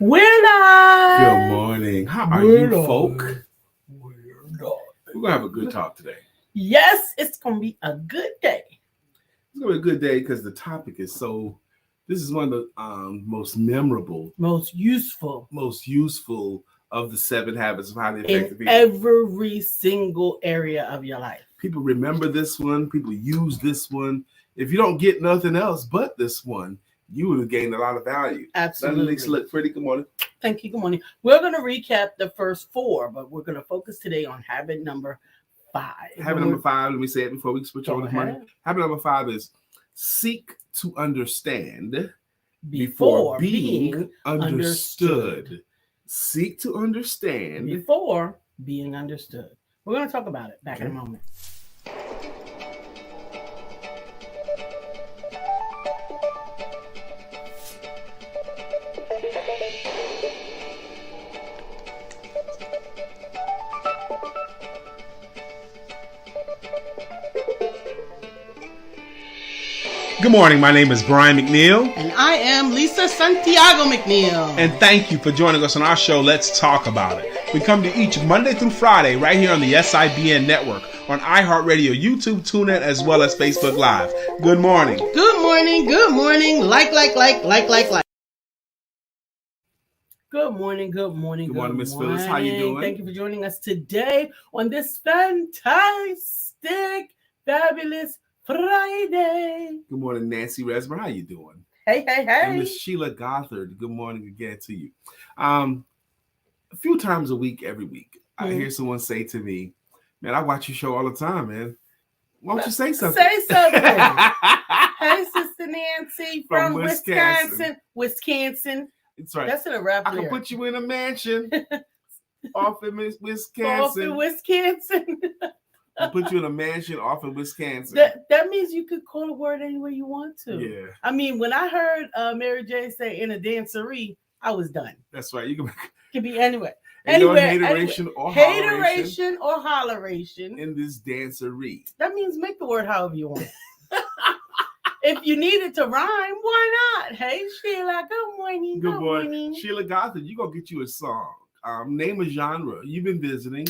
We're live. Good morning. How are you, folk? We're gonna have a good talk today. Yes, it's gonna be a good day. It's gonna be a good day because the topic is so. This is one of the most memorable, most useful of the 7 habits of highly in effective people. every single area of your life. People remember this one. People use this one. If you don't get nothing else but this one, you would have gained a lot of value. Absolutely. Look pretty. Good morning. Thank you. Good morning. We're going to recap the first 4, but we're going to focus today on habit number 5. Habit number 5, let me say it before we switch over to money. Habit number 5 is seek to understand before being understood. Seek to understand before being understood. We're going to talk about it back in a moment. Good morning. My name is Brian McNeill. And I am Lisa Santiago McNeill. And thank you for joining us on our show, Let's Talk About It. We come to each Monday through Friday right here on the SIBN network, on iHeartRadio, YouTube, TuneIn, as well as Facebook Live. Good morning. Good morning. Good morning. Like. Good morning. Good morning. Good morning, Miss Phyllis. How you doing? Thank you for joining us today on this fantastic, fabulous Friday. Good morning, Nancy Resmer. How you doing? Hey. And Miss Sheila Gothard. Good morning again to you. A few times a week, every week, I hear someone say to me, "Man, I watch your show all the time, man. Why don't you say something?" Say something. Hey, Sister Nancy from Wisconsin. That's right. That's in a rap lyric. I can put you in a mansion off in Wisconsin. I'll put you in a mansion off in Wisconsin. That means you could call a word any way you want to. Yeah. I mean, when I heard Mary J say in a dancery, I was done. That's right. You can be anywhere. Hateration or holleration in this dancery. That means make the word however you want. If you need it to rhyme, why not? Hey, Sheila, good morning. Good morning. Sheila Gothard, you're going to get you a song. Name a genre. You've been visiting.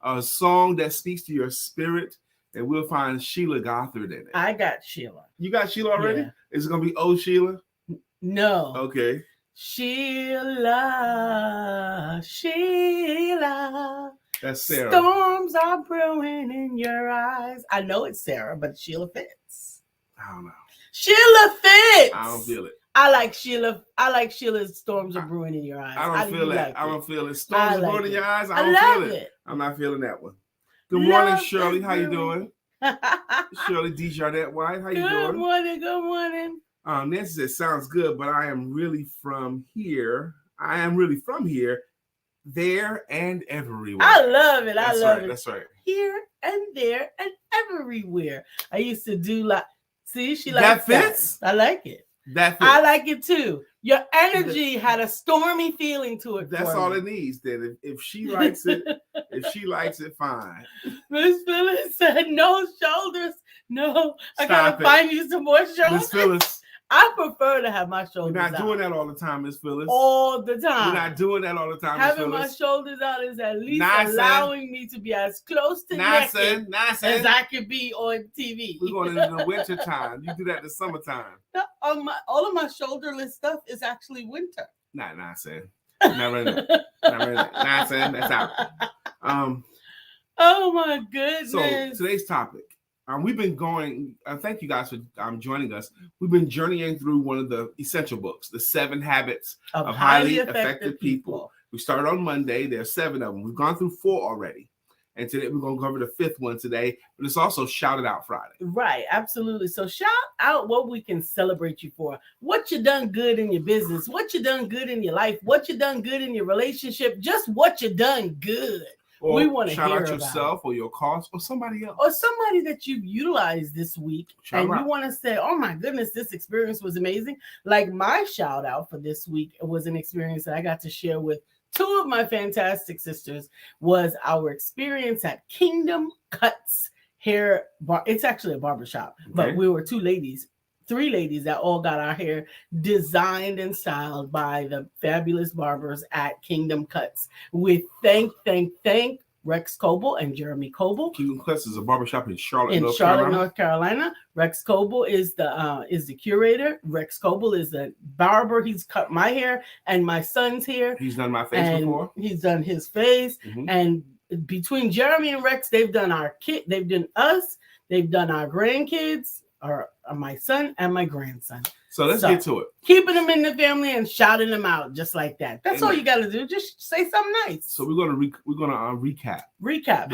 A song that speaks to your spirit, and we'll find Sheila Gothard in it. I got Sheila. You got Sheila already? Yeah. Is it going to be Oh Sheila? No. Okay. Sheila. That's Sarah. Storms are brewing in your eyes. I know it's Sarah, but Sheila fits. I don't know. Sheila fits. I don't feel it. I like Sheila. I like Sheila's Storms Are Brewing in Your Eyes. I don't feel that. I don't feel it. Storms Are Brewing in Your Eyes. I don't feel it. I'm not feeling that one. Good morning, Shirley. How you doing? Shirley Desjardins White. How you doing? Good morning. Nancy said, sounds good, but I am really from here. There and everywhere. I love it. That's right. Here and there and everywhere. I used to do see, she likes that. Fits? I like it. That fits. I like it too. Your energy had a stormy feeling to it. That's all it needs. Then, if she likes it, fine. Miss Phyllis said, "No shoulders. No, I gotta find you some more shoulders." Miss Phyllis, I prefer to have my shoulders out. You're not doing that all the time, Miss Phyllis. All the time. You're not doing that all the time, Miss Phyllis. Having my shoulders out is at least allowing me to be as close to naked as I could be on TV. We're going into the winter time. You do that in the summertime. All of my shoulderless stuff is actually winter. Not saying. Not really. Not saying. That's out. Oh my goodness. So today's topic. We've been going. Thank you guys for joining us. We've been journeying through one of the essential books, The 7 Habits of Highly Effective People. We started on Monday. There are 7 of them. We've gone through 4 already. And today we're going to cover the 5th one today. But it's also Shout It Out Friday. Right. Absolutely. So shout out what we can celebrate you for. What you done good in your business. What you done good in your life. What you done good in your relationship. Just what you done good. Or we want to shout hear out yourself or your cause or somebody else. Or somebody that you've utilized this week. You want to say, oh my goodness, this experience was amazing. Like my shout out for this week was an experience that I got to share with 2 of my fantastic sisters. Was our experience at Kingdom Cuts hair bar. It's actually a barbershop, but we were 2 ladies three ladies that all got our hair designed and styled by the fabulous barbers at Kingdom Cuts. We thank Rex Coble and Jeremy Coble. Kingdom Cuts is a barbershop in Charlotte, North Carolina. Rex Coble is the curator. Rex Coble is the barber. He's cut my hair and my son's hair. He's done my face before. He's done his face. Mm-hmm. And between Jeremy and Rex, they've done our kid. They've done us. They've done our grandkids, or my son and my grandson. So let's get to it. Keeping them in the family and shouting them out just like that. That's all you got to do. Just say something nice. So we're gonna recap.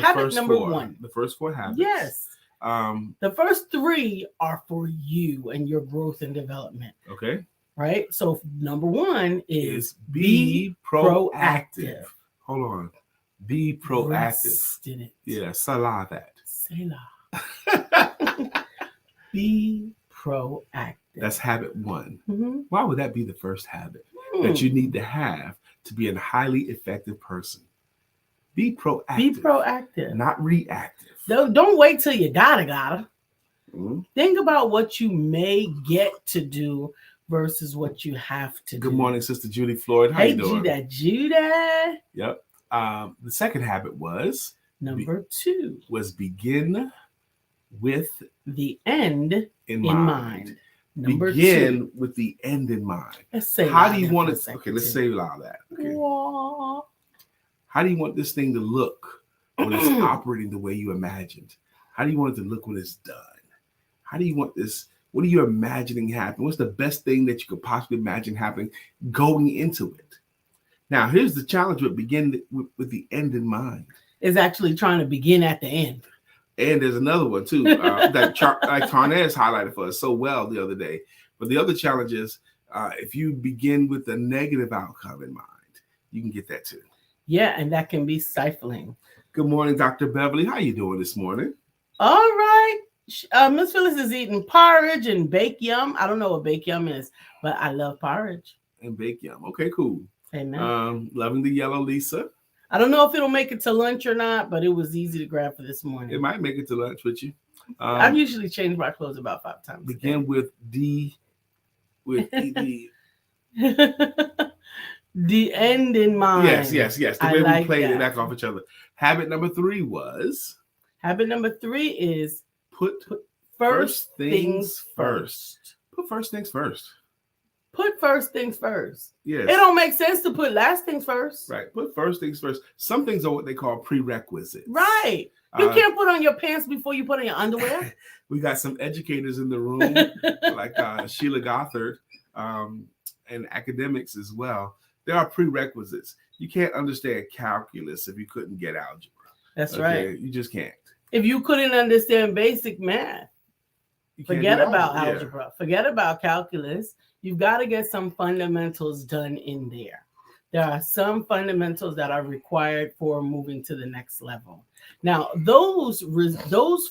Habit number 1. The first 4 habits. Yes. The first 3 are for you and your growth and development. Okay. Right. So number 1 is be proactive. Hold on. Be proactive. Yeah. Salah that. Selah. Be proactive. That's habit 1. Mm-hmm. Why would that be the first habit that you need to have to be a highly effective person? Be proactive. Be proactive. Not reactive. Don't wait till you gotta. Mm-hmm. Think about what you may get to do versus what you have to do. Good morning, Sister Judy Floyd. How you doing? Judy. Yep. The second habit was number 2. Was begin with the end in mind. Number begin 2. With the end in mind. Let's say how do you want it? Okay, let's say all that. Okay. Whoa. How do you want this thing to look when it's operating the way you imagined? How do you want it to look when it's done? How do you want this? What are you imagining happening? What's the best thing that you could possibly imagine happening going into it? Now, here's the challenge with begin with the end in mind. Is actually trying to begin at the end. And there's another one too that like Tarnez highlighted for us so well the other day. But the other challenge is if you begin with a negative outcome in mind, you can get that too. Yeah, and that can be stifling. Good morning, Dr. Beverly. How you doing this morning? All right. Miss Phyllis is eating porridge and baked yum. I don't know what baked yum is, but I love porridge. And baked yum. Okay, cool. Amen. Loving the yellow Lisa. I don't know if it'll make it to lunch or not, but it was easy to grab for this morning. It might make it to lunch with you. I've usually changed my clothes about 5 times. Begin with ED. The end in mind. Yes. The way we played it back off each other. Habit number 3 was? Habit number 3 is put first things first. Put first things first. Put first things first. Yes. It don't make sense to put last things first. Right. Put first things first. Some things are what they call prerequisites. Right. You can't put on your pants before you put on your underwear. We got some educators in the room, like Sheila Gothard, and academics as well. There are prerequisites. You can't understand calculus if you couldn't get algebra. That's right. You just can't. If you couldn't understand basic math, forget about algebra. Yeah. Forget about calculus. You've got to get some fundamentals done in there. There are some fundamentals that are required for moving to the next level. Now, those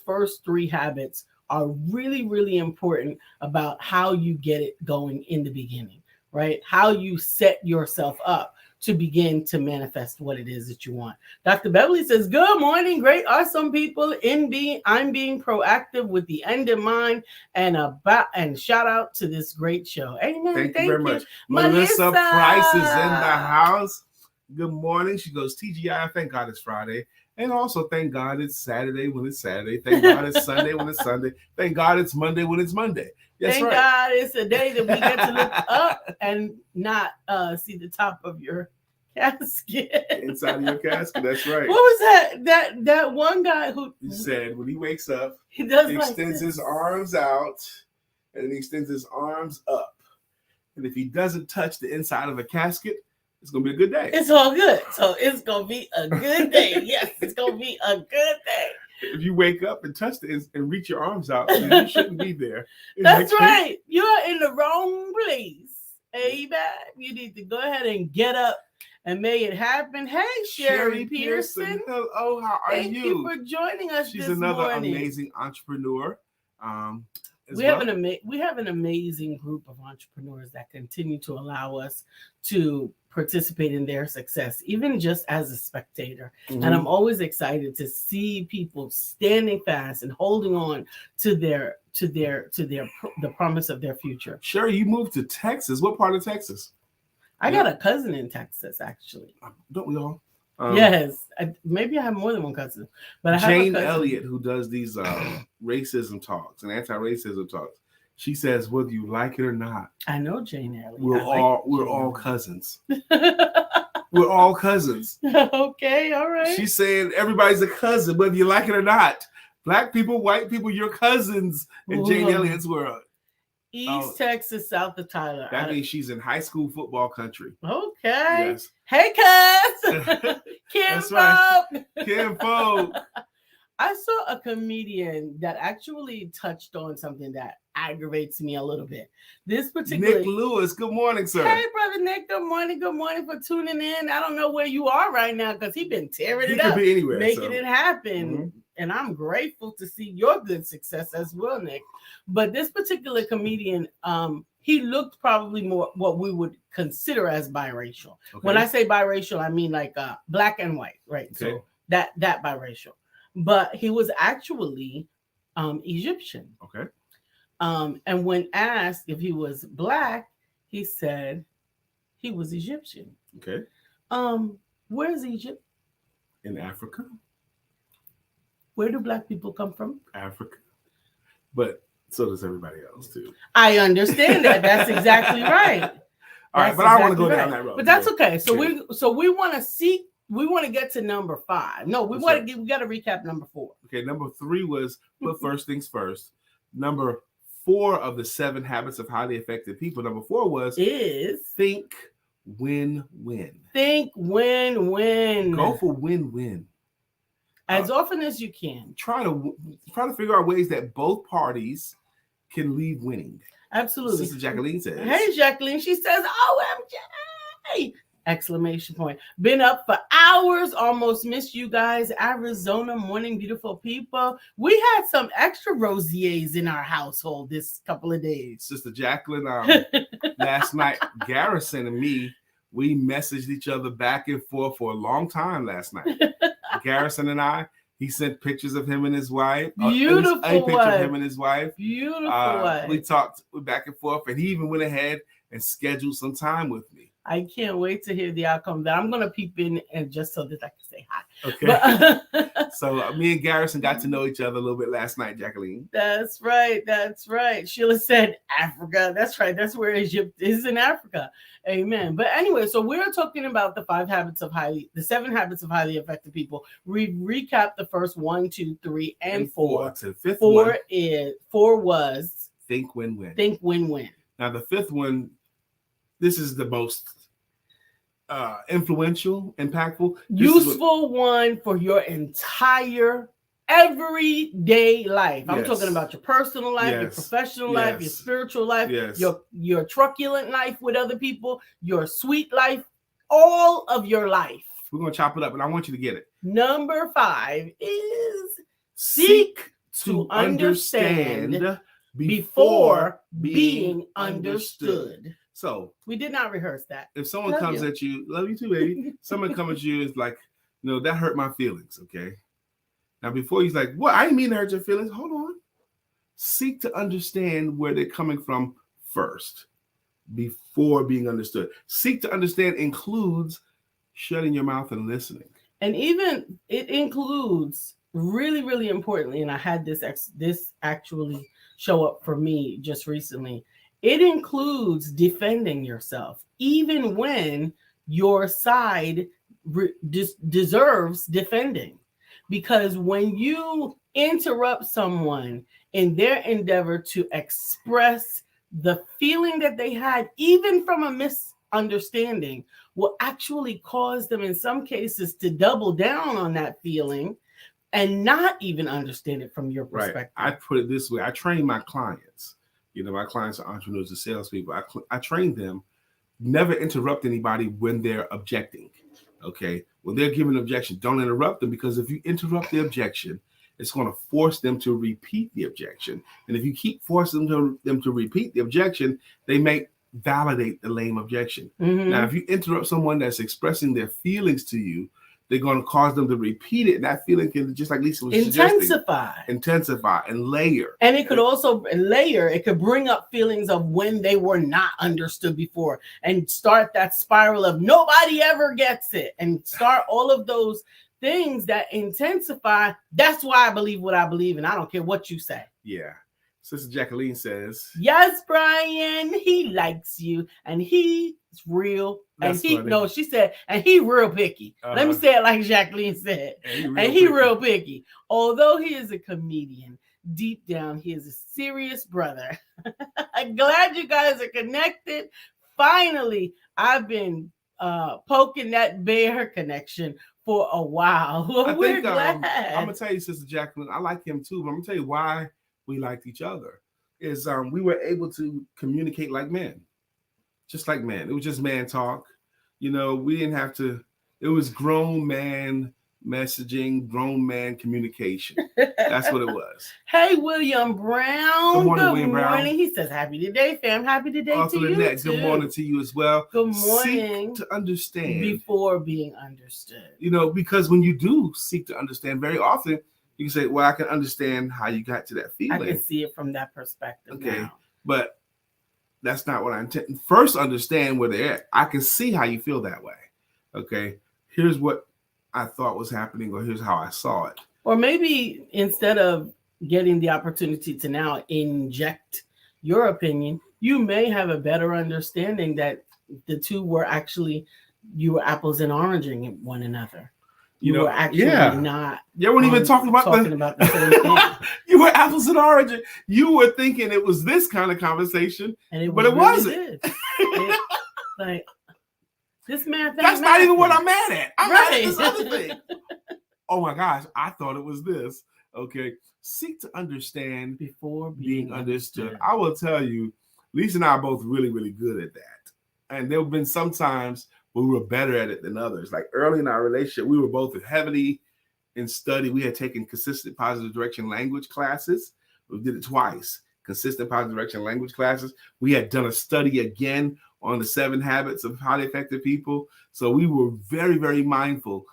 first 3 habits are really, really important about how you get it going in the beginning, right? How you set yourself up to begin to manifest what it is that you want. Dr. Beverly says, good morning. Great. Awesome people. I'm being proactive with the end in mind and shout out to this great show. Amen. Thank you very much. Melissa Price is in the house. Good morning. She goes, TGI, thank God it's Friday. And also thank God it's Saturday when it's Saturday. Thank God it's Sunday when it's Sunday. Thank God it's Monday when it's Monday. Thank God it's a day that we get to look up and not see the top of your casket. Inside of your casket, that's right. What was that one guy who said when he wakes up, he extends his arms out and he extends his arms up. And if he doesn't touch the inside of a casket, it's going to be a good day. It's all good. So it's going to be a good day. Yes, it's going to be a good day. If you wake up and touch it and reach your arms out, then you shouldn't be there. That's right. You're in the wrong place. Amen. You need to go ahead and get up and make it happen. Hey, Sherry Pearson. Hello, how are you? Thank you for joining us. She's another amazing entrepreneur. We have an amazing group of entrepreneurs that continue to allow us to participate in their success, even just as a spectator. Mm-hmm. And I'm always excited to see people standing fast and holding on to the promise of their future. Sure, you moved to Texas. What part of Texas? I got a cousin in Texas, actually. Don't we all? Yes, maybe I have more than one cousin, but I have Jane Elliott, who does these racism talks and anti-racism talks. She says, whether you like it or not, I know Jane Elliott. We're all cousins. We're all cousins. Okay, all right. She's saying everybody's a cousin, whether you like it or not. Black people, white people, you're cousins in Jane Elliott's world. East Texas, south of Tyler. That means she's in high school football country. Okay. Yes. Hey, cuz. Kim Folk. Kim Folk. I saw a comedian that actually touched on something that aggravates me a little bit. This particular Nick Lewis. Good morning, sir. Hey, brother Nick. Good morning. Good morning for tuning in. I don't know where you are right now because he's been tearing it up, be anywhere, making it happen. Mm-hmm. And I'm grateful to see your good success as well, Nick. But this particular comedian, he looked probably more what we would consider as biracial. Okay. When I say biracial, I mean like black and white, right? Okay. So that biracial. But he was actually Egyptian. Okay. And when asked if he was black, he said he was Egyptian. Okay. Where's Egypt? In Africa. Where do black people come from? Africa. But so does everybody else too. I understand that. That's exactly right. All right, but I want to go down that road. But that's okay. So we want to see. We want to get to number 5. No, we got to recap number 4. Okay, number 3 was put first things first. Number 4 of the 7 habits of highly effective people. Number 4 was think win-win. Think win-win. Go for win-win. As often as you can. Try to figure out ways that both parties can leave winning. Absolutely. Sister Jacqueline says. Hey, Jacqueline. She says, OMG! Exclamation point. Been up for hours. Almost missed you guys. Arizona morning, beautiful people. We had some extra rosiers in our household this couple of days. Sister Jacqueline, last night, Garrison and me, we messaged each other back and forth for a long time last night. Garrison and I, he sent pictures of him and his wife. Beautiful a picture of him and his wife. Beautiful wife. We talked back and forth, and he even went ahead and scheduled some time with me. I can't wait to hear the outcome of that. I'm going to peep in and just so that I can say hi. Okay. So me and Garrison got to know each other a little bit last night, Jacqueline. That's right. That's right. Sheila said Africa. That's right. That's where Egypt is, in Africa. Amen. But anyway, so we're talking about the 7 habits of highly effective people. We recapped the first 1, 2, 3, and 4. To the fifth 4 was think win-win. Think win-win. Now the 5th one, this is the most influential, impactful, useful one for your entire everyday life. I'm talking about your personal life, your professional life, your spiritual life, your truculent life with other people, your sweet life, all of your life. We're going to chop it up, and I want you to get it. Number 5 is seek to understand before being understood. So we did not rehearse that. If someone comes at you, love you too, baby. Someone comes at you is like, that hurt my feelings. Okay. Now, before he's like, what? I didn't mean to hurt your feelings. Hold on. Seek to understand where they're coming from first before being understood. Seek to understand includes shutting your mouth and listening. And even it includes really, really importantly, and I had this actually show up for me just recently. It includes defending yourself, even when your side deserves defending. Because when you interrupt someone in their endeavor to express the feeling that they had, even from a misunderstanding, will actually cause them in some cases to double down on that feeling and not even understand it from your perspective. Right. I put it this way. I train my clients. My clients are entrepreneurs and salespeople. I train them, never interrupt anybody when they're objecting. Okay. When they're giving an objection, don't interrupt them, because if you interrupt the objection, it's going to force them to repeat the objection. And if you keep forcing them to repeat the objection, they may validate the lame objection. Mm-hmm. Now, if you interrupt someone that's expressing their feelings to you, they're going to cause them to repeat it. And that feeling can, just like Lisa was intensify and layer. And it could also layer. It could bring up feelings of when they were not understood before and start that spiral of nobody ever gets it and start all of those things that intensify. That's why I believe what I believe. And I don't care what you say. Yeah. Sister Jacqueline says, yes, Brian, he likes you and he's real. That's and he funny. No, she said, and he real picky. Let me say it like Jacqueline said. And he real picky. Although he is a comedian, deep down, he is a serious brother. I'm glad you guys are connected. Finally, I've been poking that bear connection for a while. We're glad. I'm going to tell you, Sister Jacqueline, I like him too, but I'm going to tell you why we liked each other. Is we were able to communicate like men. Just like men. It was just man talk. You know, we didn't have to, it was grown man messaging, grown man communication. That's what it was. Hey, William Brown. Good morning, William Brown. He says, happy today, fam. Happy today to you too. Good morning to you as well. Good morning. Seek to understand. Before being understood. You know, because when you do seek to understand, very often you can say, well, I can understand how you got to that feeling. I can see it from that perspective. Okay. Now. But that's not what I intend. First, understand where they're at. I can see how you feel that way. Okay. Here's what I thought was happening, or here's how I saw it. Or maybe instead of getting the opportunity to now inject your opinion, you may have a better understanding that the two were actually, you were apples and oranges one another. You were actually not. You weren't even talking about the same thing. You were apples and oranges. You were thinking it was this kind of conversation, but it wasn't. Like this man. That's not even what I'm mad at. I'm mad at this other thing. Oh my gosh, I thought it was this. Okay, seek to understand before being understood. I will tell you, Lisa and I are both really, really good at that. And there have been some times we were better at it than others. Like early in our relationship, we were both heavily in study. We had taken consistent positive direction language classes. We did it twice. Consistent positive direction language classes. We had done a study again on the 7 habits of highly effective people. So we were very, very mindful.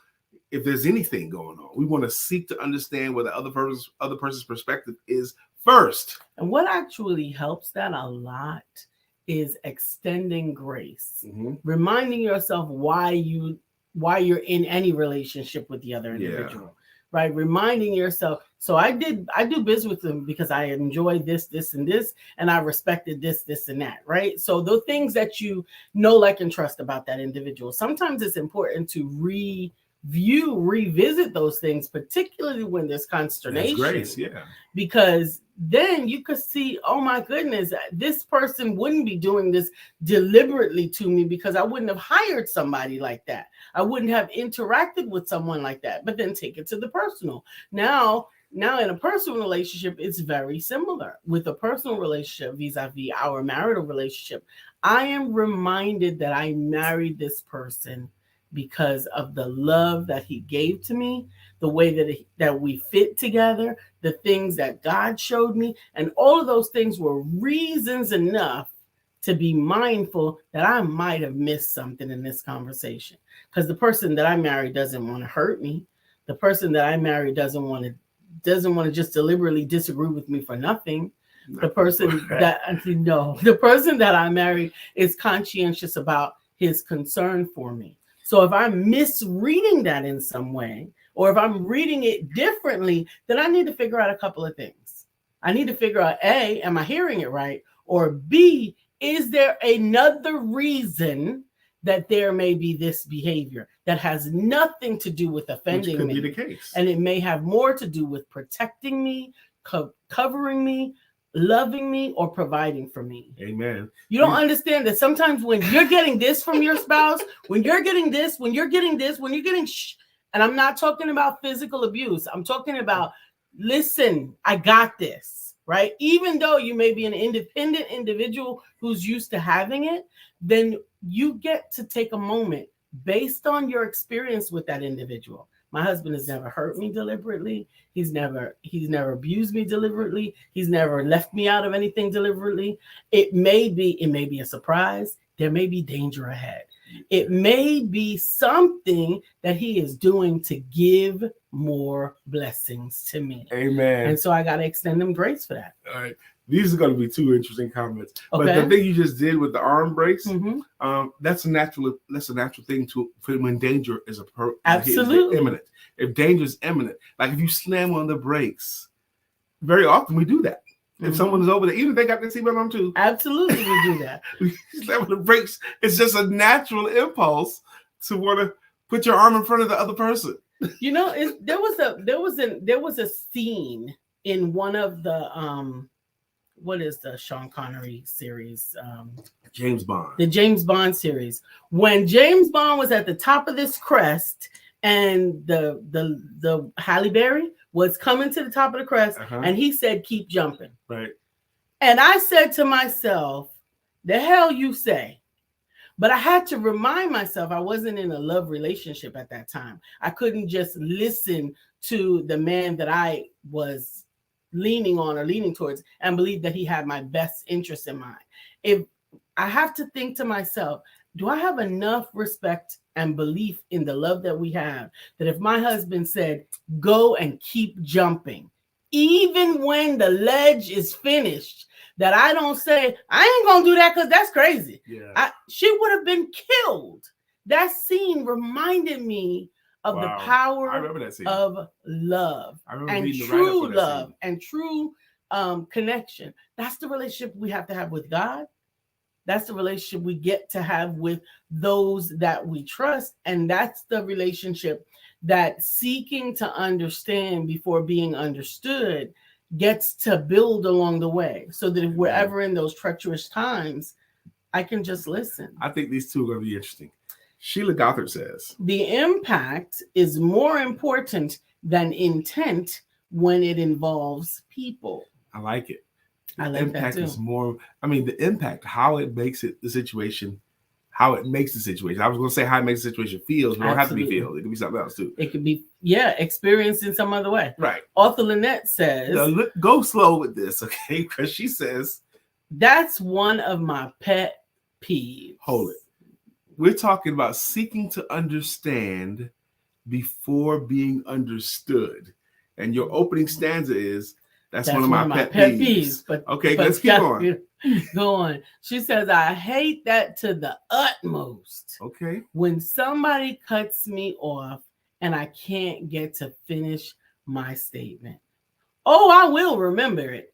If there's anything going on, we want to seek to understand where the other person's perspective is first. And what actually helps that a lot is extending grace, reminding yourself why you're in any relationship with the other individual, right? Reminding yourself. So I do business with them because I enjoy this, and this, and I respected this, and that, right? So the things that you know, like, and trust about that individual. Sometimes it's important to revisit those things, particularly when there's consternation. That's grace, because then you could see, oh my goodness, this person wouldn't be doing this deliberately to me because I wouldn't have hired somebody like that. I wouldn't have interacted with someone like that. But then take it to the personal. Now in a personal relationship, it's very similar. With a personal relationship vis-a-vis our marital relationship, I am reminded that I married this person because of the love that he gave to me, the way that we fit together, the things that God showed me, and all of those things were reasons enough to be mindful that I might have missed something in this conversation. Because the person that I married doesn't want to hurt me. The person that I married doesn't want to just deliberately disagree with me for nothing. The person that I married is conscientious about his concern for me. So if I'm misreading that in some way, or if I'm reading it differently, then I need to figure out a couple of things. I need to figure out, A, am I hearing it right? Or B, is there another reason that there may be this behavior that has nothing to do with offending me? Which could be the case. And it may have more to do with protecting me, covering me, loving me, or providing for me. Amen. You don't understand that sometimes when you're getting this from your spouse, when you're getting and I'm not talking about physical abuse. I'm talking about, listen, I got this, right? Even though you may be an independent individual who's used to having it, then you get to take a moment based on your experience with that individual. My husband has never hurt me deliberately. He's never abused me deliberately. He's never left me out of anything deliberately. It may be a surprise. There may be danger ahead. It may be something that he is doing to give more blessings to me. Amen. And so I got to extend him grace for that. All right. These are going to be two interesting comments. Okay. But the thing you just did with the arm brace, that's a natural thing for when danger is absolutely imminent. If danger is imminent, like if you slam on the brakes, very often we do that. If someone is over there, even if they got their seatbelt on too. Absolutely, we do that. Slam on the brakes. It's just a natural impulse to want to put your arm in front of the other person. You know, there was a scene in one of the what is the Sean Connery series? James Bond. The James Bond series. When James Bond was at the top of this crest and the Halle Berry was coming to the top of the crest, and he said, "Keep jumping." Right. And I said to myself, "The hell you say?" But I had to remind myself I wasn't in a love relationship at that time. I couldn't just listen to the man that I was leaning on or leaning towards and believe that he had my best interest in mind. If I have to think to myself, do I have enough respect and belief in the love that we have that if my husband said, "Go and keep jumping," even when the ledge is finished, that I don't say, "I ain't gonna do that because that's crazy." Yeah. She would have been killed. That scene reminded me of the power of love and true love and true connection. That's the relationship we have to have with God. That's the relationship we get to have with those that we trust. And that's the relationship that seeking to understand before being understood gets to build along the way. So that if we're ever in those treacherous times, I can just listen. I think these two are going to be interesting. Sheila Gothard says, the impact is more important than intent when it involves people. I like it. I like impact that too. Is more, the impact, how it makes it the situation, how it makes the situation. I was going to say how it makes the situation feels, but it don't have to be feel. It could be something else too. It could be, experienced in some other way. Right. Author Lynette says, now, go slow with this, okay? Because she says, that's one of my pet peeves. Hold it. We're talking about seeking to understand before being understood. And your opening stanza is, that's one of my pet peeves. But let's keep going. Go on. She says, I hate that to the utmost. Okay. When somebody cuts me off and I can't get to finish my statement. Oh, I will remember it.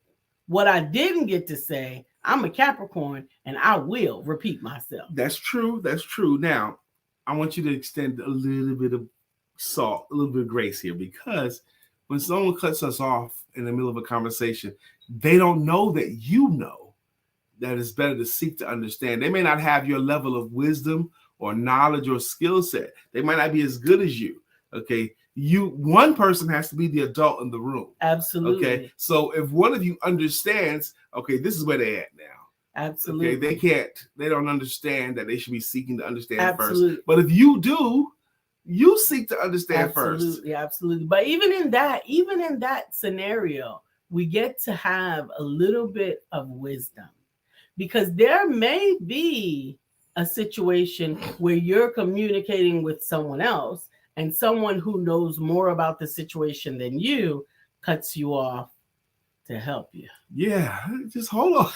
What I didn't get to say, I'm a Capricorn and I will repeat myself. That's true. That's true. Now, I want you to extend a little bit of salt, a little bit of grace here, because when someone cuts us off in the middle of a conversation, they don't know that you know that it's better to seek to understand. They may not have your level of wisdom or knowledge or skill set. They might not be as good as you. Okay. One person has to be the adult in the room. Absolutely. Okay. So if one of you understands, okay, this is where they're at now. Absolutely. Okay. They don't understand that they should be seeking to understand Absolutely. first. But if you do, you seek to understand first. Absolutely. Absolutely. But even in that scenario, we get to have a little bit of wisdom, because there may be a situation where you're communicating with someone else and someone who knows more about the situation than you cuts you off to help you. Yeah, just hold on.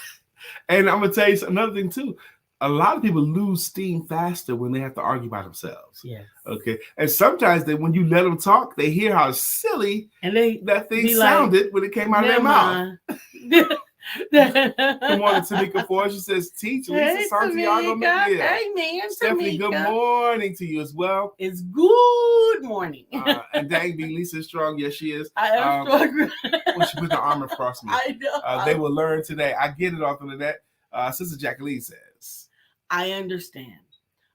And I'm going to tell you another thing too. A lot of people lose steam faster when they have to argue by themselves. Yes. Okay. And sometimes when you let them talk, they hear how silly and that thing sounded when it came out of their mouth. Good morning, Tamika Ford. She says, Teacher, Lisa Santiago, McNeill. Hey, man, Stephanie, good morning to you as well. It's good morning. And dang, be Lisa strong. Yes, she is. I am strong. When she put the arm across me. I know. They will learn today. I get it off of that. Sister Jacqueline says, I understand.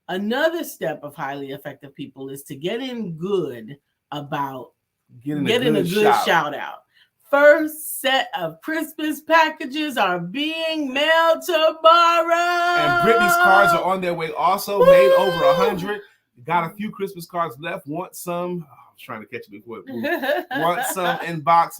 Another step of highly effective people is to get in good about getting a good shout out. First set of Christmas packages are being mailed tomorrow. And Brittany's cards are on their way also. Woo! Made over 100. Got a few Christmas cards left. Want some? was trying to catch it before it moved. Want some? Inbox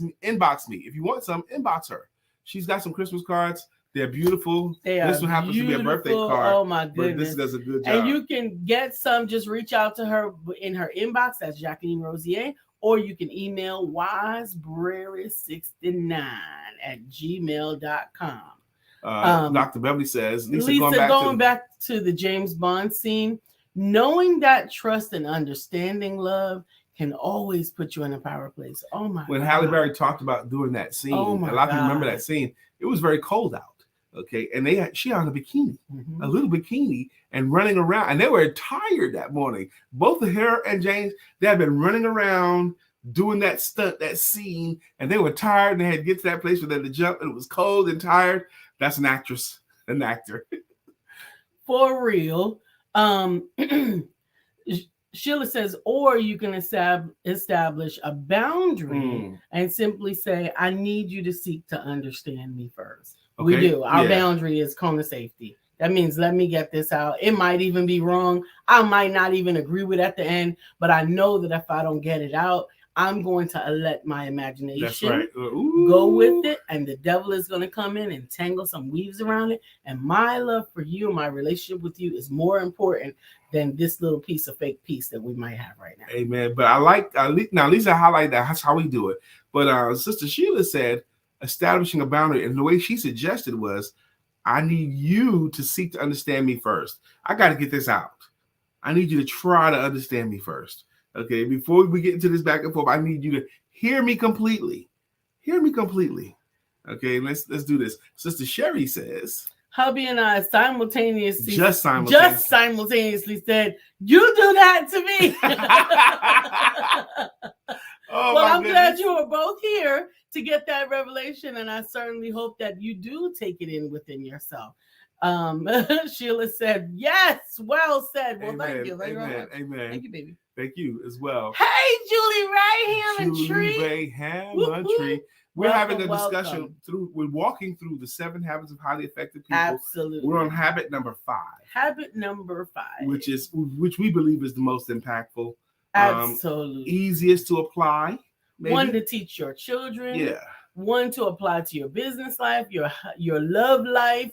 me. If you want some, inbox her. She's got some Christmas cards. They're beautiful. This one happens to be a birthday card. Oh my goodness! But this does a good job. And you can get some. Just reach out to her in her inbox. That's Jacqueline Rosier. Or you can email wiseberry69@gmail.com. Dr. Beverly says, Lisa, going back to the James Bond scene, knowing that trust and understanding love can always put you in a power place. Oh my! When Halle Berry talked about doing that scene, a lot of people remember that scene. It was very cold out. Okay, and she had on a bikini, a little bikini, and running around, and they were tired that morning. Both of her and James, they had been running around doing that stunt, that scene, and they were tired, and they had to get to that place where they had to jump, and it was cold and tired. That's an actress, an actor. For real. Sheila says, or you can establish a boundary and simply say, I need you to seek to understand me first. Okay. We do. Our boundary is cone of safety. That means let me get this out. It might even be wrong. I might not even agree with at the end, but I know that if I don't get it out, I'm going to let my imagination go with it, and the devil is going to come in and tangle some weaves around it. And my love for you and my relationship with you is more important than this little piece of fake peace that we might have right now. Amen. But I like now Lisa highlighted that. That's how we do it. But Sister Sheila said establishing a boundary, and the way she suggested was, I need you to seek to understand me first. I got to get this out. I need you to try to understand me first. Okay, before we get into this back and forth, I need you to hear me completely. Hear me completely. Okay, let's do this. Sister Sherry says, hubby and I simultaneously said, you do that to me. Well, I'm glad you were both here to get that revelation, and I certainly hope that you do take it in within yourself. Sheila said, yes, well said. Well, thank you. Amen. Thank you, baby. Thank you as well. Hey, Julie Ray Hammond-Tree. We're having a discussion we're walking through the 7 habits of highly effective people. Absolutely. We're on habit number 5. Habit number 5. Which we believe is the most impactful. Absolutely. Easiest to apply. Maybe. One to teach your children. Yeah. One to apply to your business life, your love life,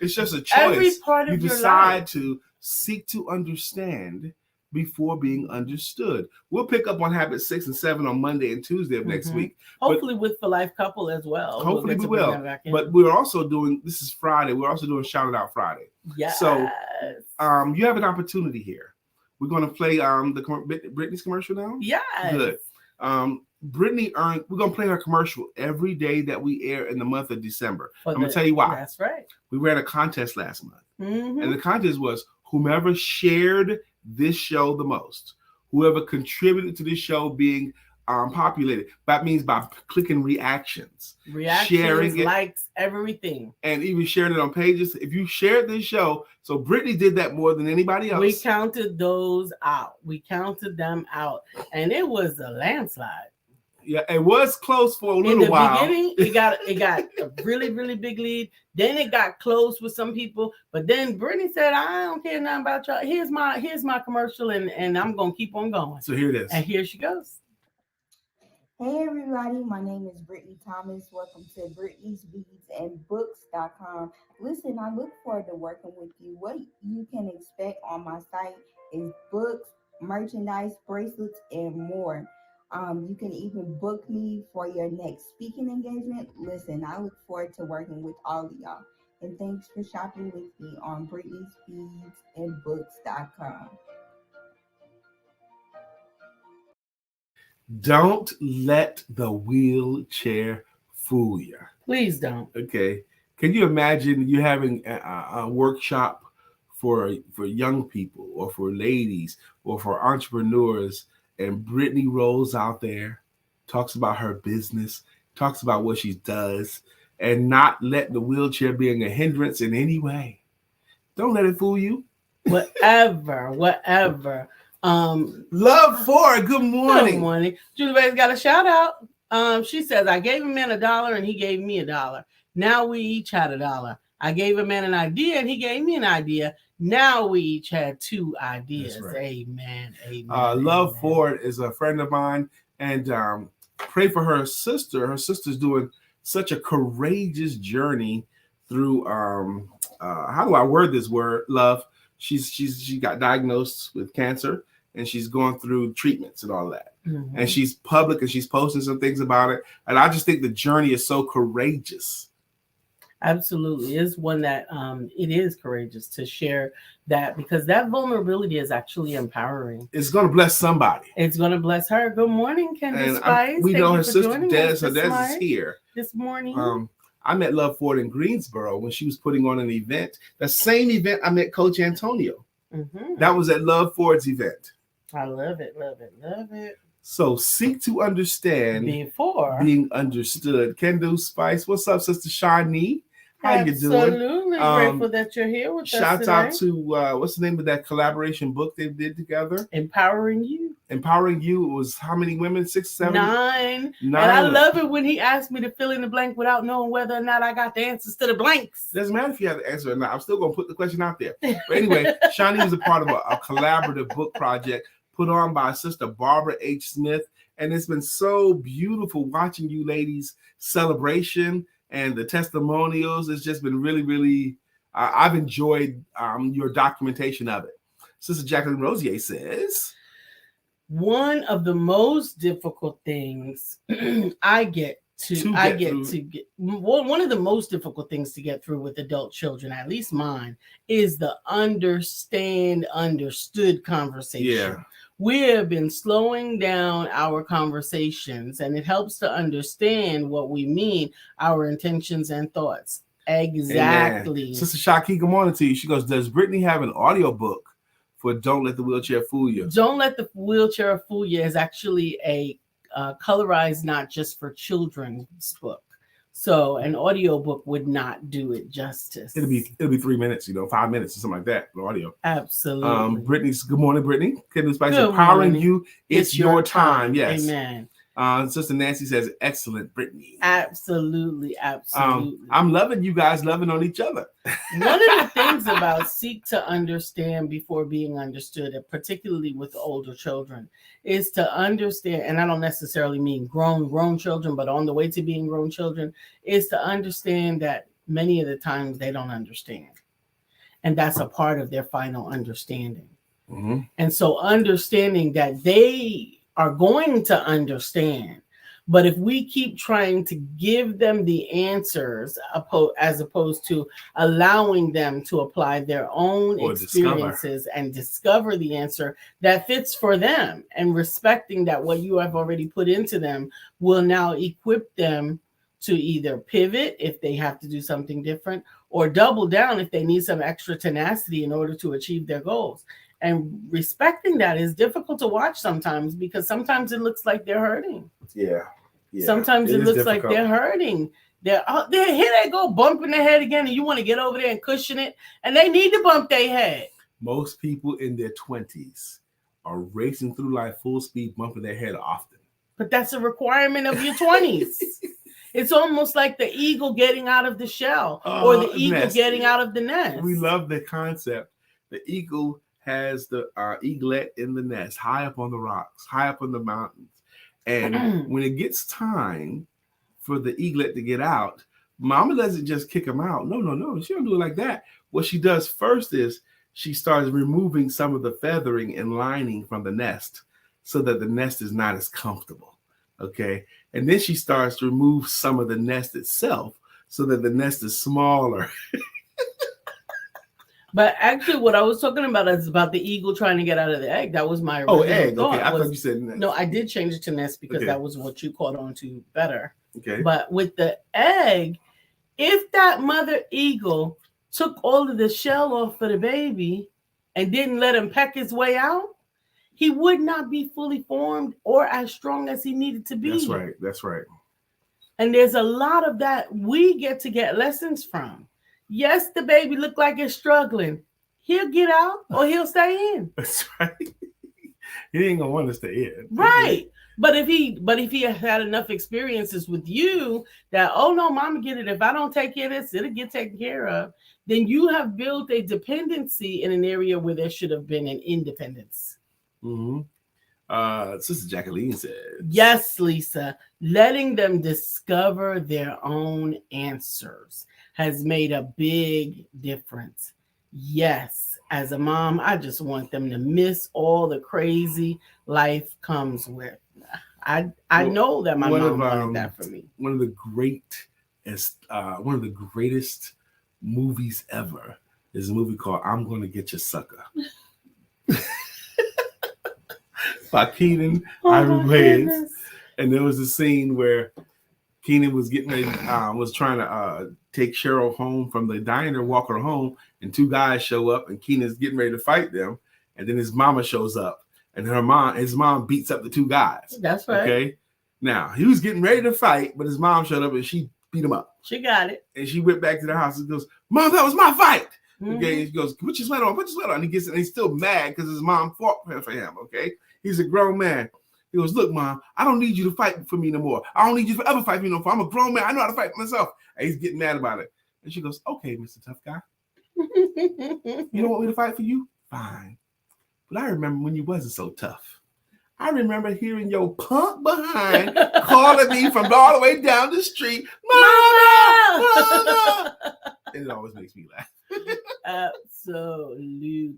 it's just a choice. Every part of you your decide life. To seek to understand before being understood. We'll pick up on habits 6 and 7 on Monday and Tuesday of next week. Hopefully with For Life Couple as well. Hopefully we will. But we're also doing, this is Friday, we're also doing Shout It Out Friday. Yes. So you have an opportunity here. We're going to play Brittany's commercial now? Yes. Good. Brittany we're going to play her commercial every day that we air in the month of December. I'm going to tell you why. That's right. We ran a contest last month. And the contest was whomever shared this show the most, whoever contributed to this show being populated. That means by clicking reactions, sharing it, likes, everything, and even sharing it on pages. If you shared this show, so Brittany did that more than anybody else. We counted those out. We counted them out, and it was a landslide. Yeah, it was close for a little while. In the beginning, it got a really, really big lead. Then it got close with some people. But then Brittany said, I don't care nothing about y'all. Here's my commercial, and I'm going to keep on going. So here it is. And here she goes. Hey, everybody. My name is Brittany Thomas. Welcome to Brittany'sBeadsandBooks.com. Listen, I look forward to working with you. What you can expect on my site is books, merchandise, bracelets, and more. You can even book me for your next speaking engagement. Listen, I look forward to working with all of y'all. And thanks for shopping with me on Brittany'sBeadsandBooks.com. Don't let the wheelchair fool you. Please don't. Okay. Can you imagine you having a workshop for young people or for ladies or for entrepreneurs, and Brittany rolls out there, talks about her business, talks about what she does, and not let the wheelchair be a hindrance in any way? Don't let it fool you. Whatever. Love for it. Good morning. Good morning. Julie Ray's got a shout out. She says, I gave a man $1 and he gave me $1. Now we each had $1. I gave a man an idea and he gave me an idea. Now we each had 2 ideas. Right. Amen. Amen. Love Ford is a friend of mine, and pray for her sister. Her sister's doing such a courageous journey through how do I word this word? Love. She got diagnosed with cancer, and she's going through treatments and all that. Mm-hmm. And she's public and she's posting some things about it. And I just think the journey is so courageous. Absolutely. It's one that it is courageous to share that, because that vulnerability is actually empowering. It's going to bless somebody. It's going to bless her. Good morning, Kendra Spice. We know her sister Des. So Des is here this morning. I met Love Ford in Greensboro when she was putting on an event. The same event I met Coach Antonio. Mm-hmm. That was at Love Ford's event. I love it, love it, love it. So seek to understand before being understood. Kendall Spice, what's up, Sister Shawnee? How you doing? Absolutely grateful that you're here with us today. Shout out to what's the name of that collaboration book they did together? Empowering You. Empowering You. It was how many women? 6, 7? 9. And I love it when he asked me to fill in the blank without knowing whether or not I got the answers to the blanks. Doesn't matter if you have the answer or not. I'm still going to put the question out there. But anyway, Shawnee was a part of a collaborative book project put on by Sister Barbara H. Smith. And it's been so beautiful watching you ladies' celebration and the testimonials. It's just been really, really, I've enjoyed your documentation of it. Sister Jacqueline Rosier says, one of the most difficult things one of the most difficult things to get through with adult children, at least mine, is the understood conversation. Yeah. We have been slowing down our conversations, and it helps to understand what we mean, our intentions and thoughts. Exactly. Amen. Sister Shaki, good morning to you. She goes, does Brittany have an audiobook for Don't Let the Wheelchair Fool You? Don't Let the Wheelchair Fool You is actually a colorized, not just for children's book. So an audio book would not do it justice. It'll be 3 minutes, 5 minutes or something like that. The audio. Absolutely. Brittany's good morning, Brittany. Kendall Spice, empowering you. It's your time. Yes. Amen. Sister Nancy says, excellent, Brittany. Absolutely. I'm loving you guys loving on each other. One of the things about seek to understand before being understood, and particularly with older children, is to understand, and I don't necessarily mean grown children, but on the way to being grown children, is to understand that many of the times they don't understand. And that's a part of their final understanding. Mm-hmm. And so understanding that they are going to understand, but if we keep trying to give them the answers as opposed to allowing them to apply their own experiences and discover the answer that fits for them, and respecting that what you have already put into them will now equip them to either pivot if they have to do something different, or double down if they need some extra tenacity in order to achieve their goals. And respecting that is difficult to watch sometimes, because sometimes it looks like they're hurting. Yeah. Sometimes it looks like they're hurting. Here they go bumping their head again, and you want to get over there and cushion it, and they need to bump their head. Most people in their 20s are racing through life full speed, bumping their head often. But that's a requirement of your 20s. It's almost like the eagle getting out of the shell, or the eagle getting out of the nest. We love the concept. The eagle has the eaglet in the nest, high up on the rocks, high up on the mountains. And when it gets time for the eaglet to get out, Mama doesn't just kick him out. No. She don't do it like that. What she does first is she starts removing some of the feathering and lining from the nest so that the nest is not as comfortable. Okay. And then she starts to remove some of the nest itself so that the nest is smaller. But actually, what I was talking about is about the eagle trying to get out of the egg. That was my original egg. thought. Okay, I thought you said nest. No, I did change it to nest because that was what you caught on to better. Okay. But with the egg, if that mother eagle took all of the shell off for the baby and didn't let him peck his way out, he would not be fully formed or as strong as he needed to be. That's right. And there's a lot of that we get to get lessons from. Yes, the baby look like it's struggling. He'll get out or he'll stay in. That's right. He ain't gonna want to stay in. Right. But if he had enough experiences with you that, oh no, mama get it. If I don't take care of this, it'll get taken care of. Then you have built a dependency in an area where there should have been an independence. Sister Jacqueline says, yes, Lisa, letting them discover their own answers has made a big difference. Yes, as a mom, I just want them to miss all the crazy life comes with. I know that my mom wanted that for me. One of the greatest movies ever is a movie called "I'm Gonna Get Your Sucker" by Keenan Ivory Wayans. And there was a scene where Keenan was getting ready, was trying to take Cheryl home from the diner, walk her home, and two guys show up, and Keenan's getting ready to fight them, and then his mama shows up. And his mom beats up the two guys. That's right. Okay. Now he was getting ready to fight, but his mom showed up and she beat him up. She got it. And she went back to the house and goes, "Mom, that was my fight." Okay. And she goes, "Put your sweater on, put your sweater on." And he's still mad because his mom fought for him. Okay. He's a grown man. He goes, "Look, Mom, I don't need you to fight for me no more. I don't need you to ever fight for me no more. I'm a grown man. I know how to fight for myself." And he's getting mad about it. And she goes, "Okay, Mr. Tough Guy. You don't want me to fight for you? Fine. But I remember when you wasn't so tough. I remember hearing your punk behind calling me from all the way down the street, Mama! And it always makes me laugh. Absolutely.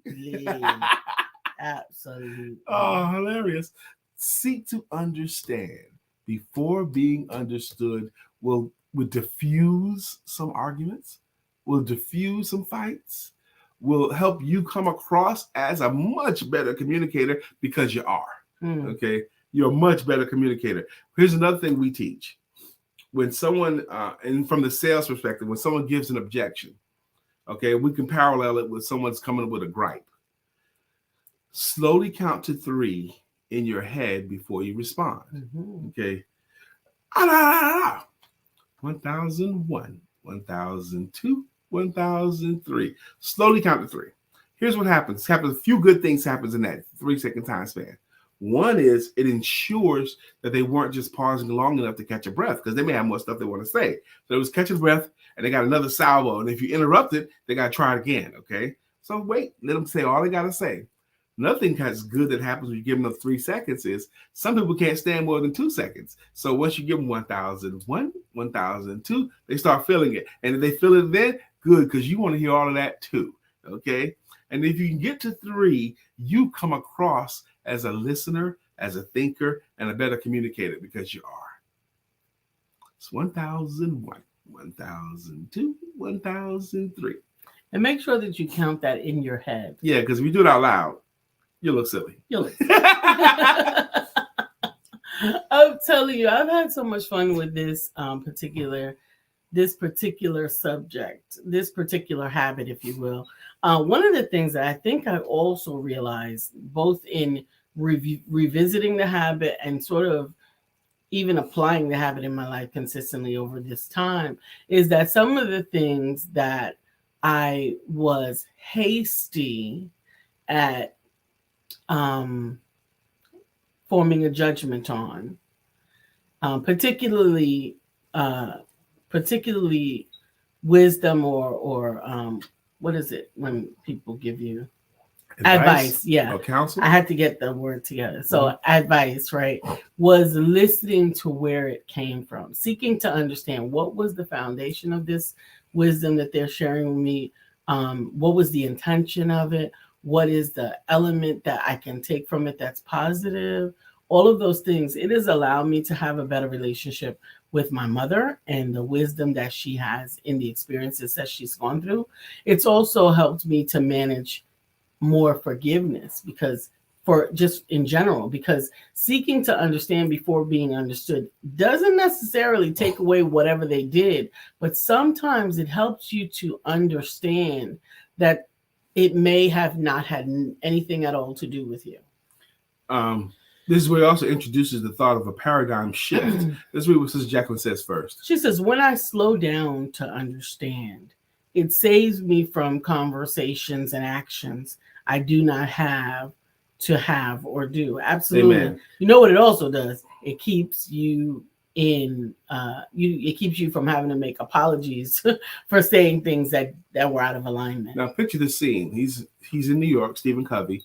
Absolutely. Oh, hilarious. Seek to understand before being understood will diffuse some arguments, will diffuse some fights, will help you come across as a much better communicator because you are. Okay, you're a much better communicator. Here's another thing we teach. When someone, and from the sales perspective, when someone gives an objection, okay, we can parallel it with someone's coming up with a gripe. Slowly count to 3 in your head before you respond. Okay. 1001, 1002, 1003. Slowly count to 3. Here's what happens. A few good things happens in that 3-second time span. One is it ensures that they weren't just pausing long enough to catch a breath because they may have more stuff they want to say. So it was catch a breath and they got another salvo. And if you interrupt it, they got to try it again. Okay. So wait, let them say all they got to say. Another thing that's good that happens when you give them 3 seconds is some people can't stand more than 2 seconds. So once you give them 1001, 1002, they start feeling it. And if they feel it then, good, because you want to hear all of that too. Okay. And if you can get to 3, you come across as a listener, as a thinker, and a better communicator because you are. It's 1001, 1002, 1003. And make sure that you count that in your head. Yeah, because if you do it out loud, you look silly. You look silly. I'm telling you, I've had so much fun with this particular subject, this particular habit, if you will. One of the things that I think I also realized, both in revisiting the habit and sort of even applying the habit in my life consistently over this time, is that some of the things that I was hasty at forming a judgment on, particularly wisdom or what is it when people give you advice? Yeah, or counsel. I had to get the word together. So advice, right, was listening to where it came from, seeking to understand what was the foundation of this wisdom that they're sharing with me. What was the intention of it? What is the element that I can take from it that's positive? All of those things. It has allowed me to have a better relationship with my mother and the wisdom that she has in the experiences that she's gone through. It's also helped me to manage more forgiveness because seeking to understand before being understood doesn't necessarily take away whatever they did, but sometimes it helps you to understand that it may have not had anything at all to do with you. This is where it also introduces the thought of a paradigm shift. This is what Sister Jacqueline says first. She says, when I slow down to understand, it saves me from conversations and actions I do not have to have or do. Absolutely. Amen. You know what it also does? It keeps you it keeps you from having to make apologies for saying things that were out of alignment. Now picture the scene. He's in New York, Stephen Covey,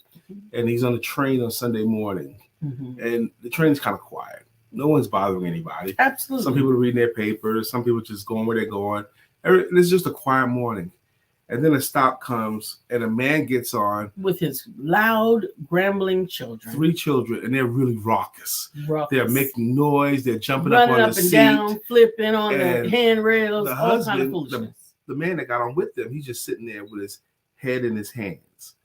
and he's on the train on Sunday morning. And the train's kind of quiet. No one's bothering anybody. Absolutely. Some people are reading their papers. Some people just going where they're going. It's just a quiet morning. And then a stop comes, and a man gets on with his loud, grambling children. 3 children, and they're really raucous. They're making noise. They're jumping up on the seat, down, flipping on the handrails. The all husband, kind of foolishness. The man that got on with them, he's just sitting there with his head in his hands,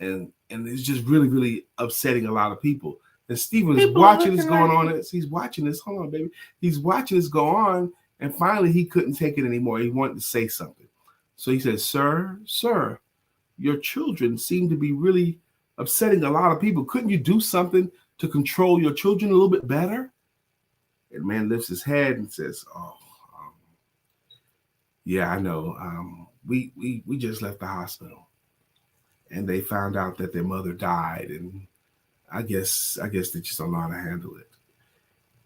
and it's just really, really upsetting a lot of people. And Stephen's watching this going on. He's watching this. Hold on, baby. He's watching this go on, and finally he couldn't take it anymore. He wanted to say something. So he said, sir, your children seem to be really upsetting a lot of people. Couldn't you do something to control your children a little bit better? And the man lifts his head and says, yeah, I know. We just left the hospital, and they found out that their mother died, and I guess they just don't know how to handle it.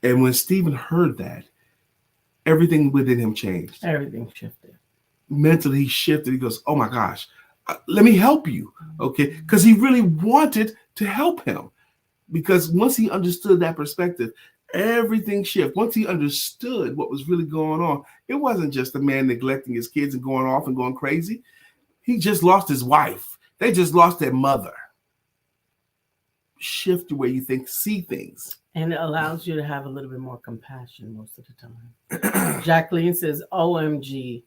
And when Stephen heard that, everything within him changed. Everything shifted. Mentally, he shifted. He goes, oh my gosh, let me help you. Okay. Because he really wanted to help him. Because once he understood that perspective, everything shifted. Once he understood what was really going on, it wasn't just a man neglecting his kids and going off and going crazy. He just lost his wife. They just lost their mother. Shift the way you see things. And it allows you to have a little bit more compassion most of the time. Jacqueline says, OMG,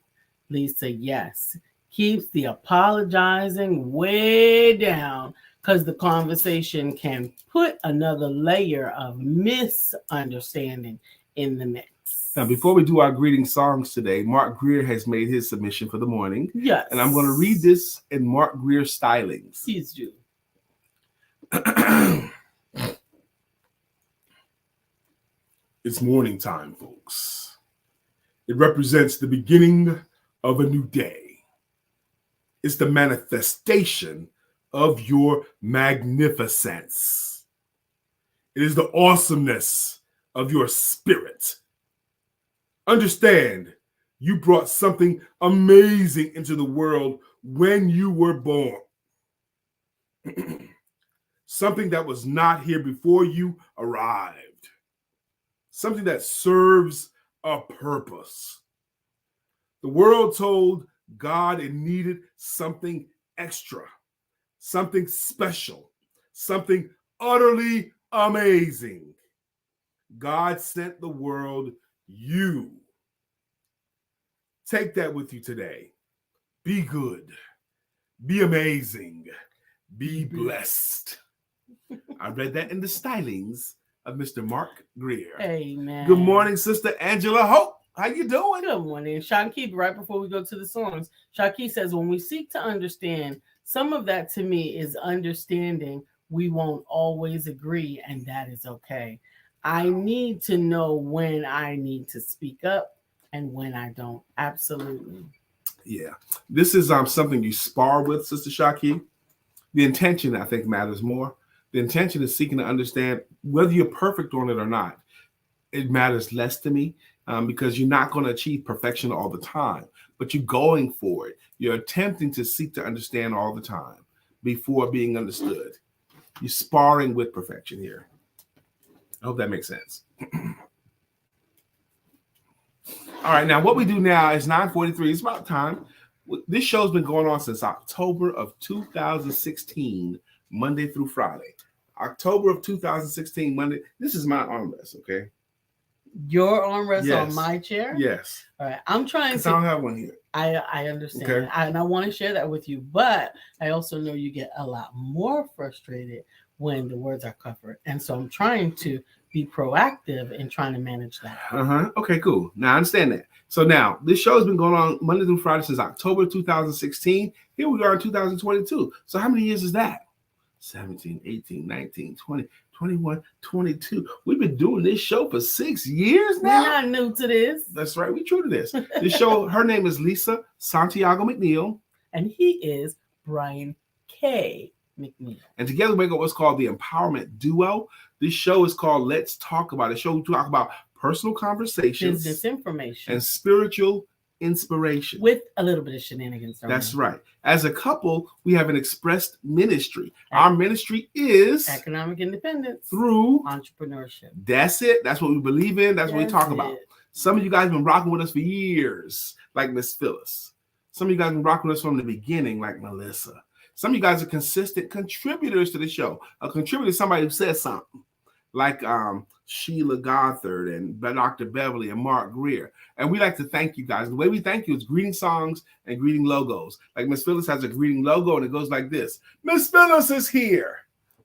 Lisa, yes. Keeps the apologizing way down, because the conversation can put another layer of misunderstanding in the mix. Now, before we do our greeting songs today, Mark Greer has made his submission for the morning. Yes. And I'm going to read this in Mark Greer stylings. Please do. It's morning time, folks. It represents the beginning of a new day. It's the manifestation of your magnificence. It is the awesomeness of your spirit. Understand, you brought something amazing into the world when you were born. Something that was not here before you arrived. Something that serves a purpose. The world told God it needed something extra, something special, something utterly amazing. God sent the world you. Take that with you today. Be good. Be amazing. Be blessed. I read that in the stylings of Mr. Mark Greer. Amen. Good morning, Sister Angela Hope. How you doing? Good morning. Shaki, right before we go to the songs, Shaki says, when we seek to understand, some of that to me is understanding we won't always agree, and that is okay. I need to know when I need to speak up and when I don't. Absolutely. Yeah. This is something you spar with, Sister Shaki. The intention, I think, matters more. The intention is seeking to understand whether you're perfect on it or not. It matters less to me because you're not going to achieve perfection all the time, but you're going for it. You're attempting to seek to understand all the time before being understood. You're sparring with perfection here. I hope that makes sense. All right, now what we do now is 9:43. It's about time. This show's been going on since October of 2016, Monday through Friday. October of 2016, Monday. This is my armrest, okay? Your armrest on my chair? Yes. All right. I'm trying to. I don't have one here. I understand. Okay. And I want to share that with you, but I also know you get a lot more frustrated when the words are covered. And so I'm trying to be proactive in trying to manage that. Okay, cool. Now I understand that. So now this show has been going on Monday through Friday since October 2016. Here we are in 2022. So how many years is that? 17, 18, 19, 20, 21, 22. We've been doing this show for 6 years now. We're not new to this. That's right. We true to this. This show, her name is Lisa Santiago McNeill. And he is Brian K. McNeill. And together we make up what's called the Empowerment Duo. This show is called Let's Talk About It. The show we talk about personal conversations, business information, and spiritual inspiration. With a little bit of shenanigans. That's right. As a couple, we have an expressed ministry. Our ministry is economic independence through entrepreneurship. That's it. That's what we believe in. That's what we talk about. Some of you guys have been rocking with us for years, like Miss Phyllis. Some of you guys have been rocking with us from the beginning, like Melissa. Some of you guys are consistent contributors to the show. A contributor is somebody who says something, like Sheila Gothard and Dr. Beverly and Mark Greer. And we like to thank you guys. The way we thank you is greeting songs and greeting logos. Like Miss Phyllis has a greeting logo, and it goes like this. Miss Phyllis is here.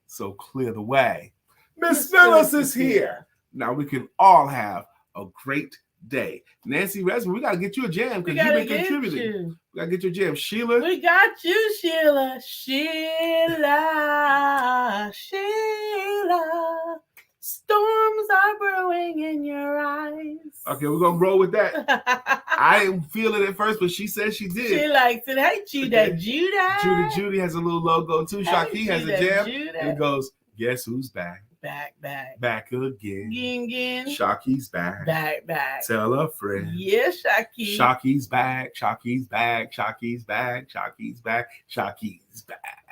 So clear the way. Miss Phyllis is here. Now we can all have a great day. Nancy Resman, we got to get you a jam because you've been contributing. We got to get you a jam. Sheila. We got you, Sheila. Sheila. Storms are brewing in your eyes. Okay, we're going to roll with that. I didn't feel it at first, but she said she did. She likes it. Hey, Judy. Judy has a little logo too. Shaki has a jam. And it goes, guess who's back? Back again. Shaki's back. Tell a friend. Yeah, Shaki. Shaki's back. Shaki's back. Shaki's back. Shaki's back. Shaki's back.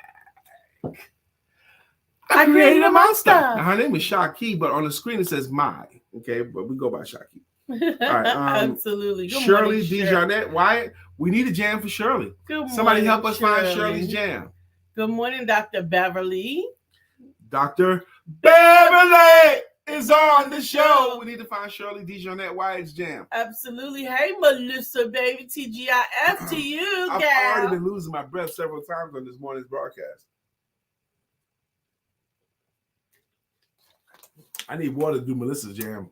I created a monster. Now, her name is Shaki, but on the screen it says my. Okay, but we go by Shaki. All right, absolutely. Good Shirley DeJarnette Wyatt. We need a jam for Shirley. Good morning. Somebody help us find Shirley's jam. Good morning, Dr. Beverly. Dr. Beverly is on the show. We need to find Shirley DeJarnette Wyatt's jam. Absolutely. Hey, Melissa, baby. TGIF to you, I've gal. already been losing my breath several times on this morning's broadcast. I need water to do Melissa's jam.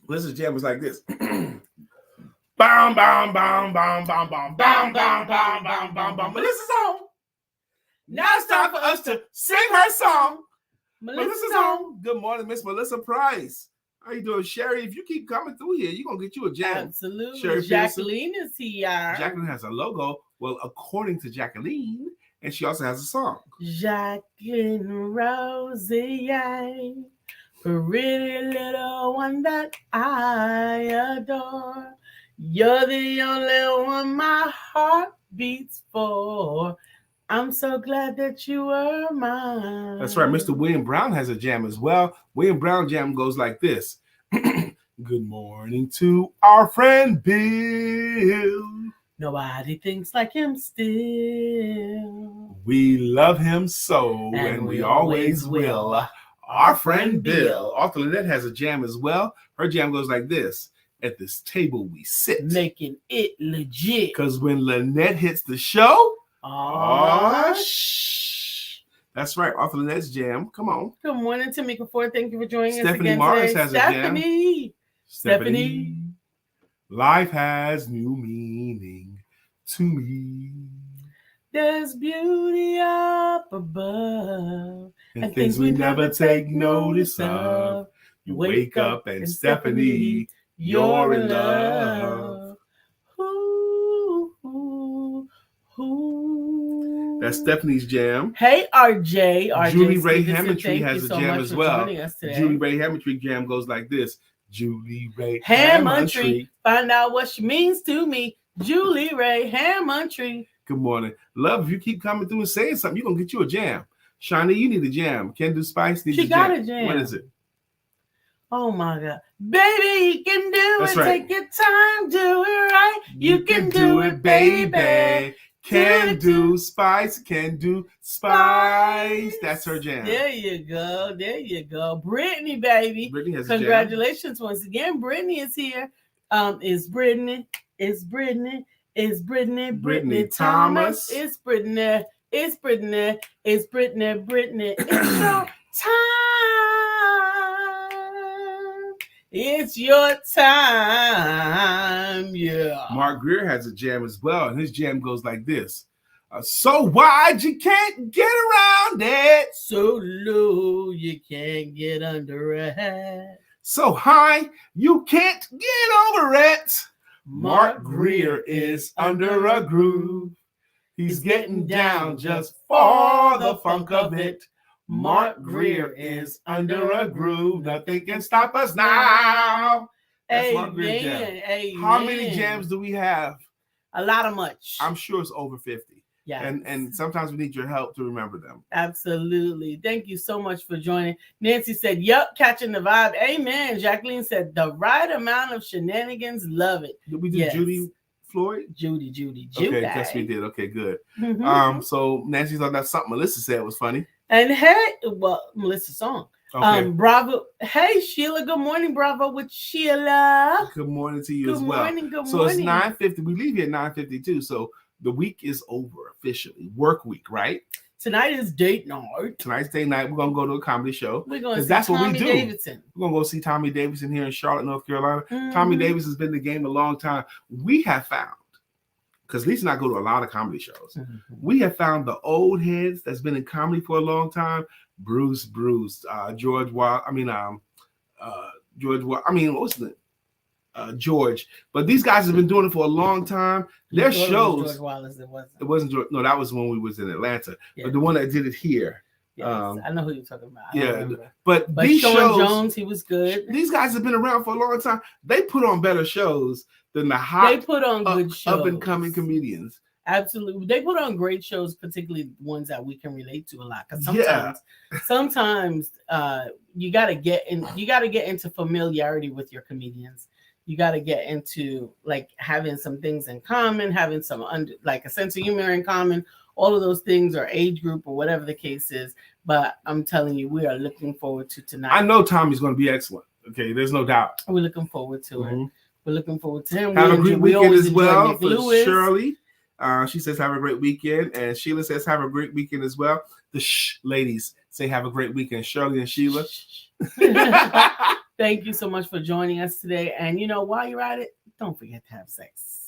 Melissa's jam is like this. Bam, bam, bam, bam, bam, bam, bam, bam, bam, bam, bam, bam. Melissa's on. Now it's time for us to sing her song. Melissa's on. Good morning, Miss Melissa Price. How you doing, Sherry? If you keep coming through here, you're going to get you a jam. Absolutely. Sherry Jacqueline is here. Jacqueline has a logo. Well, according to Jacqueline, and she also has a song. Jacqueline Rosie, pretty little one that I adore. You're the only one my heart beats for. I'm so glad that you were mine. That's right. Mr. William Brown has a jam as well. William Brown jam goes like this. Good morning to our friend Bill. Nobody thinks like him still. We love him so, and we always will. Our friend Bill. Arthur Lynette has a jam as well. Her jam goes like this. At this table we sit. Making it legit. Because when Lynette hits the show, that's right. Arthur Lynette's jam. Come on. Good morning, Tamika Ford. Thank you for joining us Stephanie again Morris today. has a jam. Stephanie. Life has new meaning to me. There's beauty up above and things we never take notice of. You wake up and Stephanie, you're in love. Ooh, ooh, ooh. That's Stephanie's jam. Hey, RJ. Julie Ray Hammontree has a jam as well. Julie Ray Hammontree jam goes like this. Julie Ray Hammontree. Find out what she means to me. Julie Ray Hammontree. Good morning. Love, if you keep coming through and saying something, you're going to get you a jam. Shawnee, you need a jam. Can Do Spice needs a jam. She got a jam. What is it? Oh, my God. Baby, you can do That's it. Right. Take your time. Do it right. You can do it, baby. Can Do Spice. Can Do Spice. That's her jam. There you go. There you go. Brittany, baby. Brittany has a Congratulations once again. Brittany is here. It's Brittany. It's Brittany. It's Brittany. Brittany Thomas. It's Brittany. It's Brittany. It's Brittany. Brittany. It's your time. It's your time. Yeah. Mark Greer has a jam as well, and his jam goes like this. So wide you can't get around it. So low you can't get under it. So high you can't get over it. Mark Greer is under a groove. He's getting down just for the funk of it. Mark Greer is under a groove. Nothing can stop us now. That's Mark Greer's jam. How many jams do we have? A lot of much. I'm sure it's over 50. Yeah. And sometimes we need your help to remember them. Absolutely. Thank you so much for joining. Nancy said, yep, catching the vibe. Amen. Jacqueline said, the right amount of shenanigans. Love it. Did we do Judy Floyd? Judy. Okay, yes, we did. Okay, good. So Nancy thought that's something Melissa said was funny. And hey, well, Melissa's song. Okay. Bravo. Hey, Sheila. Good morning, Bravo with Sheila. Good morning to you as well. Good morning. So it's 9:50. We leave here at 9:52. So the week is over officially. Work week, right? Tonight is date night. Tonight's date night. We're gonna go to a comedy show. We're gonna see that's Tommy what we do. Davidson. We're gonna go see Tommy Davidson here in Charlotte, North Carolina. Tommy Davidson has been in the game a long time. We have found, because Lisa and I go to a lot of comedy shows. We have found the old heads that's been in comedy for a long time. Bruce, George. But these guys have been doing it for a long time. Their shows. George Wallace, it wasn't George. No, that was when we was in Atlanta. Yeah. But the one that did it here. Yes, I know who you're talking about. But these Sean shows, Jones, he was good. These guys have been around for a long time. They put on better shows than the good shows. Up and coming comedians. Absolutely. They put on great shows, particularly ones that we can relate to a lot. Because sometimes you gotta get into familiarity with your comedians. You gotta get into like having some things in common, having some like a sense of humor in common, all of those things, or age group or whatever the case is. But I'm telling you, we are looking forward to tonight. I know Tommy's gonna be excellent. Okay, there's no doubt. We're looking forward to it. We're looking forward to him. Have a great weekend as well for Shirley. She says, have a great weekend. And Sheila says, have a great weekend as well. The ladies say, have a great weekend. Shirley and Sheila. Thank you so much for joining us today. And, while you're at it, don't forget to have sex.